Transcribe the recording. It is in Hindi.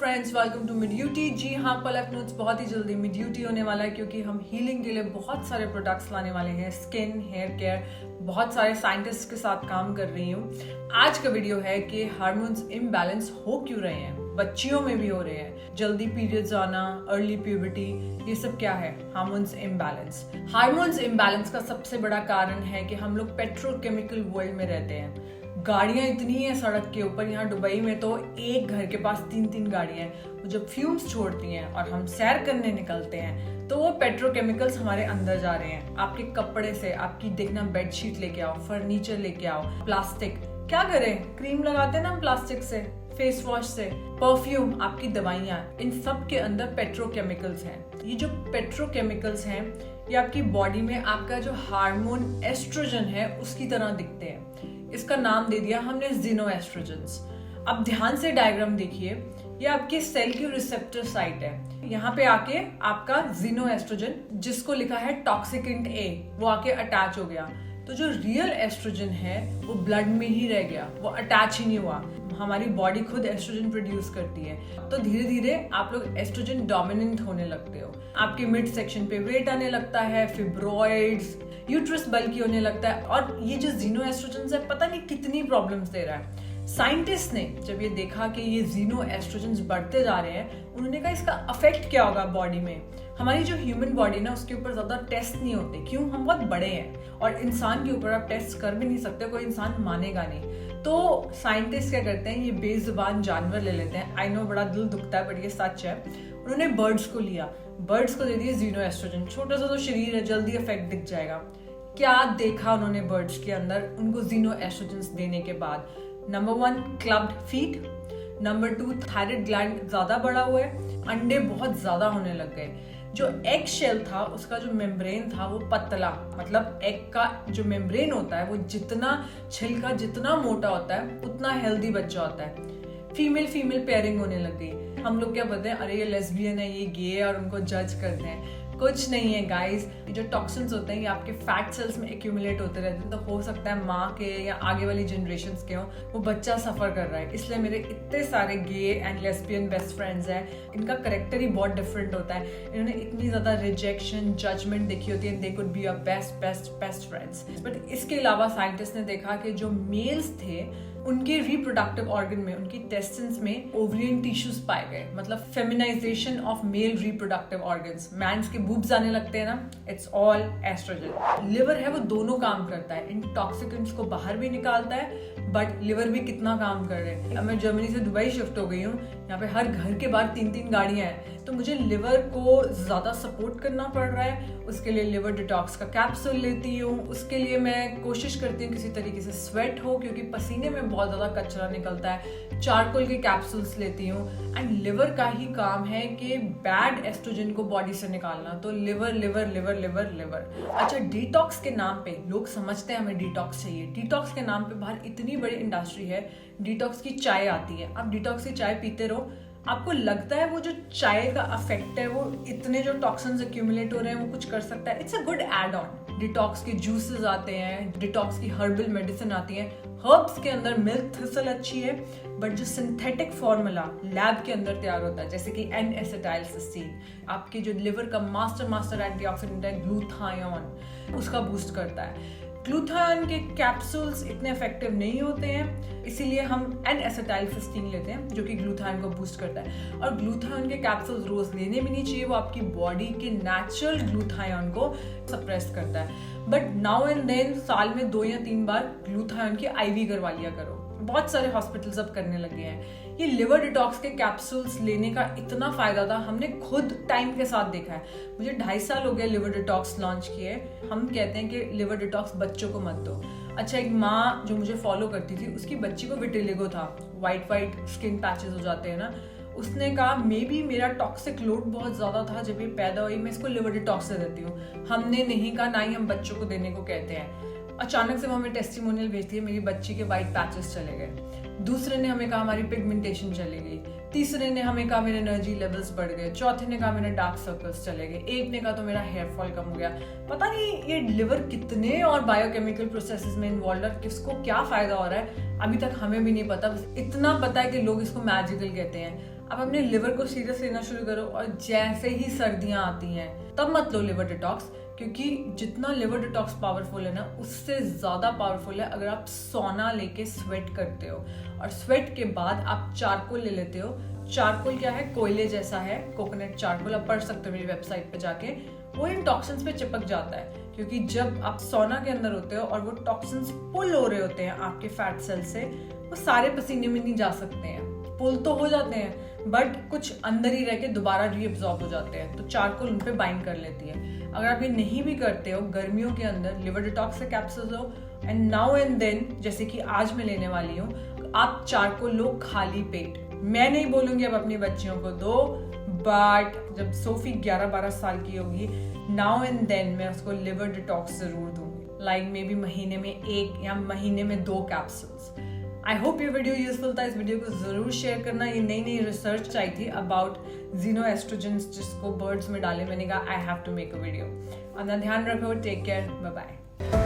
फ्रेंड्स, वेलकम टू मिड्यूटी। जी हाँ, पलक नोट्स बहुत ही जल्दी मिड्यूटी होने वाला है क्योंकि हम हीलिंग के लिए बहुत सारे प्रोडक्ट्स लाने वाले हैं। स्किन, हेयर केयर, बहुत सारे साइंटिस्ट के साथ काम कर रही हूँ। आज का वीडियो है कि हार्मोन्स इम्बैलेंस हो क्यों रहे हैं, बच्चियों में भी हो रहे हैं, जल्दी पीरियड्स आना, अर्ली प्यूबर्टी, ये सब क्या है? Hormones imbalance. हार्मोन्स इम्बैलेंस का सबसे बड़ा कारण है कि हम लोग पेट्रोकेमिकल वर्ल्ड में रहते हैं। गाड़ियां इतनी है सड़क के ऊपर, यहाँ दुबई में तो एक घर के पास 3-3 गाड़ियां हैं। वो जब फ्यूम्स छोड़ती हैं और हम सैर करने निकलते हैं तो वो पेट्रोकेमिकल्स हमारे अंदर जा रहे हैं। आपके कपड़े से, आपकी देखना बेडशीट लेके आओ, फर्नीचर लेके आओ, प्लास्टिक, क्या करें? क्रीम लगाते हैं ना हम प्लास्टिक से, फेस वॉश से, परफ्यूम, आपकी दवाइयाँ, इन सब के अंदर पेट्रोकेमिकल्स हैं। ये जो पेट्रोकेमिकल्स हैं ये आपकी बॉडी में आपका जो हार्मोन एस्ट्रोजन है उसकी तरह दिखते हैं। इसका नाम दे दिया हमने ज़ीनोएस्ट्रोजेंस। अब ध्यान से डायग्राम देखिए, ये आपके सेल की रिसेप्टर साइट है। यहाँ पे आके आपका ज़ीनोएस्ट्रोजन, जिसको लिखा है टॉक्सिकेंट ए, वो आके अटैच हो गया। तो जो रियल एस्ट्रोजन है वो ब्लड में ही रह गया, वो अटैच ही नहीं हुआ। हमारी बॉडी खुद एस्ट्रोजन प्रोड्यूस करती है। तो धीरे धीरे आप लोग एस्ट्रोजन डोमिनेंट होने लगते हो। आपके मिड सेक्शन पे वेट आने लगता है, फिब्रॉइड्स, यूट्रस बल्की होने लगता है। और ये जो ज़ीनोएस्ट्रोजेंस है, पता नहीं कितनी प्रॉब्लम्स दे रहा है। साइंटिस्ट ने जब ये देखा कि ये ज़ीनोएस्ट्रोजेंस बढ़ते जा रहे हैं, उन्होंने कहा इसका अफेक्ट क्या होगा बॉडी में। हमारी जो ह्यूमन बॉडी ना, उसके ऊपर ज्यादा टेस्ट नहीं होते। क्यों? हम बहुत बड़े हैं और इंसान के ऊपर आप टेस्ट कर भी नहीं सकते, कोई इंसान मानेगा नहीं। तो साइंटिस्ट क्या करते हैं, ये बेजुबान जानवर ले लेते हैं। आई नो बड़ा दिल दुखता है बट ये सच है। उन्होंने बर्ड्स को लिया, बर्ड्स को दे दिए ज़ीनोएस्ट्रोजन। छोटा सा तो शरीर है, जल्दी इफेक्ट दिख जाएगा। क्या देखा उन्होंने बर्ड्स के अंदर उनको ज़ीनोएस्ट्रोजेंस देने के बाद? Number 1, clubbed feet. Number 2, thyroid gland ज्यादा बड़ा हुआ है, अंडे बहुत ज्यादा होने लग गए। जो एग शेल था, उसका जो मेम्ब्रेन था वो पतला, मतलब एग का जो मेम्ब्रेन होता है वो जितना छिलका जितना मोटा होता है उतना हेल्दी बच्चा होता है। फीमेल फीमेल पेयरिंग होने लग गई। हम लोग क्या बोलते हैं, अरे ये लेस्बियन है, ये गे है, और उनको जज करते हैं। कुछ नहीं है गाइस, ये जो टॉक्सिन्स होते हैं ये आपके फैट सेल्स में एक्यूमुलेट होते रहते हैं। तो हो सकता है माँ के या आगे वाली जनरेशन्स के हो, वो बच्चा सफर कर रहा है। इसलिए मेरे इतने सारे गे एंड लेस्बियन बेस्ट फ्रेंड्स हैं, इनका करेक्टर ही बहुत डिफरेंट होता है। इन्होंने इतनी ज्यादा रिजेक्शन, जजमेंट देखी होती है, they could be a best best best friends. But इसके अलावा साइंटिस्ट ने देखा कि जो मेल्स थे उनके रिप्रोडक्टिव ऑर्गन में, उनकी टेस्टिन्स में ओवरियन टिश्यूज पाए गए, मतलब feminization of male reproductive organs. Mans के बूब्स आने लगते हैं ना, इट्स ऑल एस्ट्रोजन। लिवर है वो दोनों काम करता है, इन टॉक्सिकेंट्स को बाहर भी निकालता है, बट लिवर भी कितना काम कर रहे हैं। अब मैं जर्मनी से दुबई शिफ्ट हो गई हूँ, यहाँ पे हर घर के बाहर 3-3 गाड़ियां हैं, तो मुझे लिवर को ज्यादा सपोर्ट करना पड़ रहा है। उसके लिए लिवर डिटॉक्स का कैप्सूल लेती हूँ। उसके लिए मैं कोशिश करती हूँ किसी तरीके से स्वेट हो, क्योंकि पसीने में बहुत ज्यादा कचरा निकलता है। चारकोल के कैप्सूल्स लेती हूँ। एंड लिवर का ही काम है कि बैड एस्ट्रोजन को बॉडी से निकालना। तो liver liver liver liver liver. अच्छा, डिटॉक्स के नाम पे लोग समझते हैं हमें डिटॉक्स चाहिए। डिटॉक्स के नाम पे बाहर इतनी बड़ी इंडस्ट्री है, डिटॉक्स की चाय आती है। आप डिटॉक्स की चाय पीते रहो, आपको लगता है वो जो चाय का अफेक्ट है, वो इतने जो टॉक्सिन्स एक्यूमुलेट हो रहे हैं वो कुछ कर सकता है। It's a good add on. Detox के जूसेस आते हैं, डिटॉक्स की हर्बल मेडिसिन आती है। हर्ब्स के अंदर मिल्क थिसल अच्छी है, बट जो सिंथेटिक फॉर्मूला लैब के अंदर तैयार होता है, जैसे कि N-एसिटाइलसिस्टीन, आपके जो लिवर का मास्टर एंटीऑक्सीडेंट है ग्लूथायोन, उसका बूस्ट करता है। ग्लूथायोन के कैप्सूल्स इतने इफेक्टिव नहीं होते हैं, इसीलिए हम N-एसिटाइलसिस्टीन लेते हैं जो कि ग्लूथायोन को बूस्ट करता है। और ग्लूथायोन के कैप्सूल्स रोज लेने भी नहीं चाहिए, वो आपकी बॉडी के नेचुरल ग्लूथायोन को सप्रेस करता है। बट नाउ एंड देन साल में 2 या 3 बार ग्लूथायोन की IV करवा लिया करो। बहुत सारे हॉस्पिटल्स अब करने लगे हैं। ये लिवर डिटॉक्स के कैप्सूल्स लेने का इतना फायदा था, हमने खुद टाइम के साथ देखा है। मुझे 2.5 साल हो गए लिवर डिटॉक्स लॉन्च किए। हम कहते हैं कि लिवर डिटॉक्स बच्चों को मत दो। अच्छा, एक माँ जो मुझे फॉलो करती थी, उसकी बच्ची को विटिलिगो था, वाइट स्किन पैचेस हो जाते हैं ना। उसने कहा मे बी मेरा टॉक्सिक लोड बहुत ज्यादा था जब ये पैदा हुई, मैं इसको लिवर डिटॉक्स दे देती हूँ। हमने नहीं कहा, ना ही हम बच्चों को देने को कहते हैं। अचानक से वो हमें टेस्टिमोनियल भेजती है, मेरी बच्ची के वाइट पैचेस चले गए। दूसरे ने हमें कहा हमारी पिगमेंटेशन चली गई। तीसरे ने हमें कहा मेरे एनर्जी लेवल्स बढ़ गए। चौथे ने कहा मेरे डार्क सर्कल्स चले गए। एक ने कहा तो मेरा हेयर फॉल कम हो गया। पता नहीं ये लिवर कितने और बायोकेमिकल प्रोसेसेस में इन्वॉल्व है, किसको क्या फायदा हो रहा है अभी तक हमें भी नहीं पता। बस इतना पता है कि लोग इसको मैजिकल कहते हैं। आप अपने लिवर को सीरियस लेना शुरू करो और जैसे ही सर्दियां आती हैं तब मत लो लिवर डिटॉक्स, क्योंकि जितना लिवर डिटॉक्स पावरफुल है ना उससे ज़्यादा पावरफुल है अगर आप सोना लेके स्वेट करते हो और स्वेट के बाद आप चारकोल ले लेते हो। चारकोल क्या है? कोयले जैसा है, कोकोनट चारकोल। आप पढ़ सकते हो मेरी वेबसाइट पे जाके। वो इन टॉक्सिन्स पे चिपक जाता है, क्योंकि जब आप सोना के अंदर होते हो और वो टॉक्सिन्स पुल हो रहे होते हैं आपके फैट सेल से, वो सारे पसीने में नहीं जा सकते हैं। पुल तो हो जाते हैं बट कुछ अंदर ही रह के दोबारा रीअब्सॉर्ब हो जाते हैं, तो चारकोल उन पे बाइंड कर लेती है। अगर आप ये नहीं भी करते हो, गर्मियों के अंदर लिवर डिटॉक्स से कैप्सूल लो एंड नाउ एंड देन, जैसे कि आज मैं लेने वाली हूँ, आप चारकोल लो खाली पेट। मैं नहीं बोलूंगी अब अपनी बच्चियों को दो, बट जब सोफी 11-12 साल की होगी, नाउ एंड देन मैं उसको लिवर डिटॉक्स जरूर दूंगी, लाइक मे बी महीने में 1 या महीने में 2 कैप्सूल्स। आई होप ये वीडियो यूजफुल था। इस वीडियो को जरूर शेयर करना। ये नई रिसर्च आई थी अबाउट xenoestrogens जिसको बर्ड्स में डाले। मैंने कहा I have to make a video. अपना ध्यान रखो, टेक केयर, बाय बाय।